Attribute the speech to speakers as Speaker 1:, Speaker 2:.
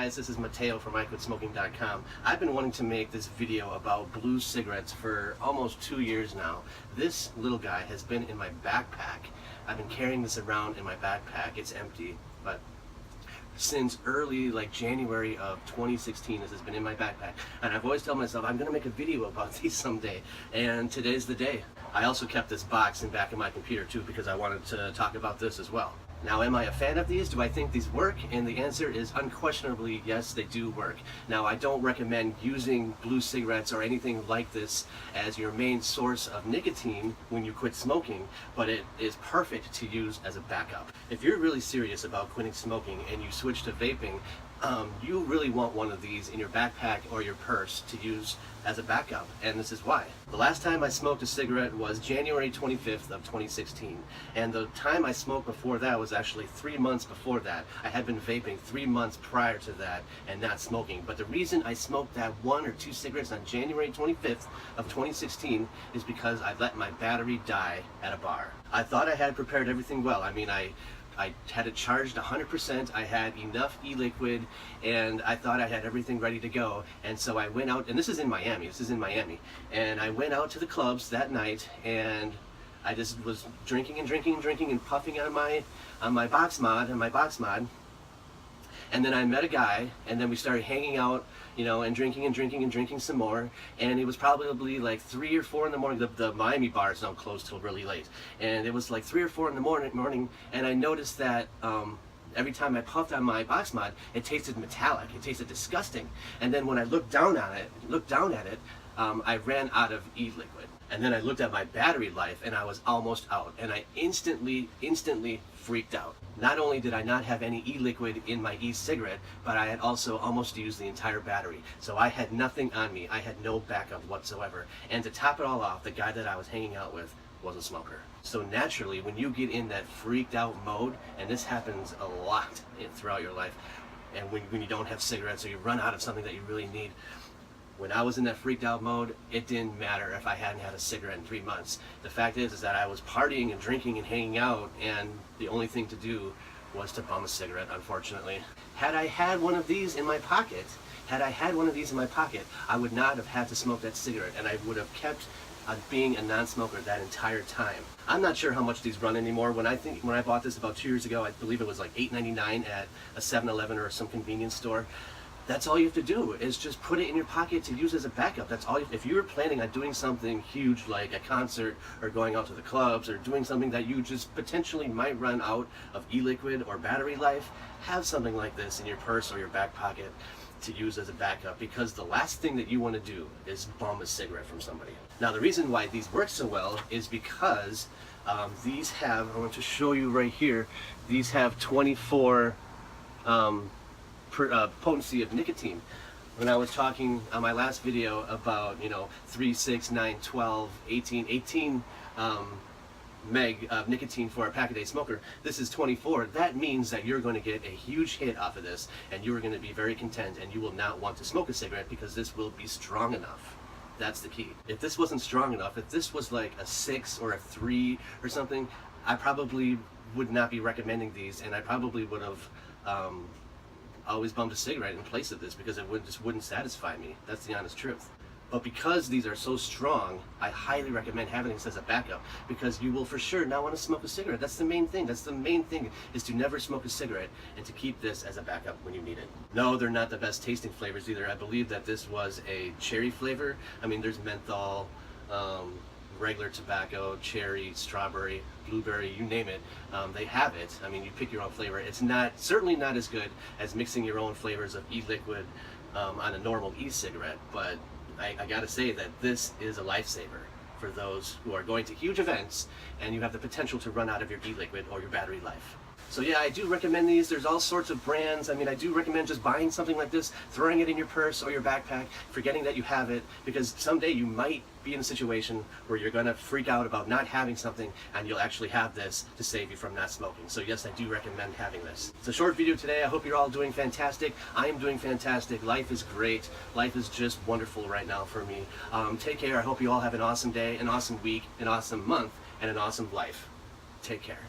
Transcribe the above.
Speaker 1: guys, this is Mateo from iQuit-Smoking.com. I've been wanting to make this video about Blu cigarettes for almost 2 years now. This little guy has been in my backpack. I've been carrying this around in my backpack. It's empty, but since early January of 2016 this has been in my backpack, and I've always told myself I'm gonna make a video about these someday, and today's the day. I also kept this box in back of my computer too because I wanted to talk about this as well. Now, am I a fan of these? Do I think these work? And the answer is unquestionably yes, they do work. Now, I don't recommend using Blu cigarettes or anything like this as your main source of nicotine when you quit smoking, but it is perfect to use as a backup. If you're really serious about quitting smoking and you switch to vaping, you really want one of these in your backpack or your purse to use as a backup, and this is why. The last time I smoked a cigarette was January 25th of 2016, and the time I smoked before that was actually 3 months before that. I had been vaping 3 months prior to that and not smoking, but the reason I smoked that 1 or 2 cigarettes on January 25th of 2016 is because I let my battery die at a bar. I thought I had prepared everything well. I mean, I had it charged 100%, I had enough e-liquid, and I thought I had everything ready to go. And so I went out, and this is in Miami, and I went out to the clubs that night, and I just was drinking and drinking and drinking and puffing on my box mod, and then I met a guy, and then we started hanging out, you know, and drinking some more, and it was probably like 3 or 4 in the morning. The Miami bars don't close till really late, and it was like 3 or 4 in the morning, and I noticed that every time I puffed on my box mod, it tasted metallic, it tasted disgusting, and then when I looked down at it, I ran out of e-liquid. And then I looked at my battery life and I was almost out, and I instantly freaked out. Not only did I not have any e-liquid in my e-cigarette, but I had also almost used the entire battery. So I had nothing on me. I had no backup whatsoever. And to top it all off, the guy that I was hanging out with was a smoker. So naturally, when you get in that freaked out mode, and this happens a lot throughout your life, and when you don't have cigarettes or you run out of something that you really need, when I was in that freaked out mode, it didn't matter if I hadn't had a cigarette in 3 months. The fact is that I was partying and drinking and hanging out, and the only thing to do was to bum a cigarette, unfortunately. Had I had one of these in my pocket, I would not have had to smoke that cigarette, and I would have kept being a non-smoker that entire time. I'm not sure how much these run anymore. When I bought this about 2 years ago, I believe it was like $8.99 at a 7-Eleven or some convenience store. That's all you have to do, is just put it in your pocket to use as a backup. That's all. If you were planning on doing something huge like a concert or going out to the clubs or doing something that you just potentially might run out of e-liquid or battery life, have something like this in your purse or your back pocket to use as a backup, because the last thing that you want to do is bum a cigarette from somebody. Now, the reason why these work so well is because these have, I want to show you right here, these have 24 potency of nicotine. When I was talking on my last video about 3, 6, 9, 12, 18 meg of nicotine for a pack-a-day smoker, this is 24. That means that you're going to get a huge hit off of this, and you are going to be very content, and you will not want to smoke a cigarette because this will be strong enough. That's the key. If this wasn't strong enough, if this was like a 6 or a 3 or something, I probably would not be recommending these, and I probably would have always bummed a cigarette in place of this because it just wouldn't satisfy me. That's the honest truth. But because these are so strong, I highly recommend having this as a backup, because you will for sure not want to smoke a cigarette. That's the main thing. That's the main thing, is to never smoke a cigarette and to keep this as a backup when you need it. No, they're not the best tasting flavors either. I believe that this was a cherry flavor. I mean, there's menthol, regular tobacco, cherry, strawberry, blueberry, you name it, they have it. I mean, you pick your own flavor. It's certainly not as good as mixing your own flavors of e-liquid on a normal e-cigarette, but I gotta say that this is a lifesaver for those who are going to huge events and you have the potential to run out of your e-liquid or your battery life. So yeah, I do recommend these. There's all sorts of brands. I mean, I do recommend just buying something like this, throwing it in your purse or your backpack, forgetting that you have it, because someday you might be in a situation where you're gonna freak out about not having something, and you'll actually have this to save you from not smoking. So yes, I do recommend having this. It's a short video today. I hope you're all doing fantastic. I am doing fantastic. Life is great. Life is just wonderful right now for me. Take care. I hope you all have an awesome day, an awesome week, an awesome month, and an awesome life. Take care.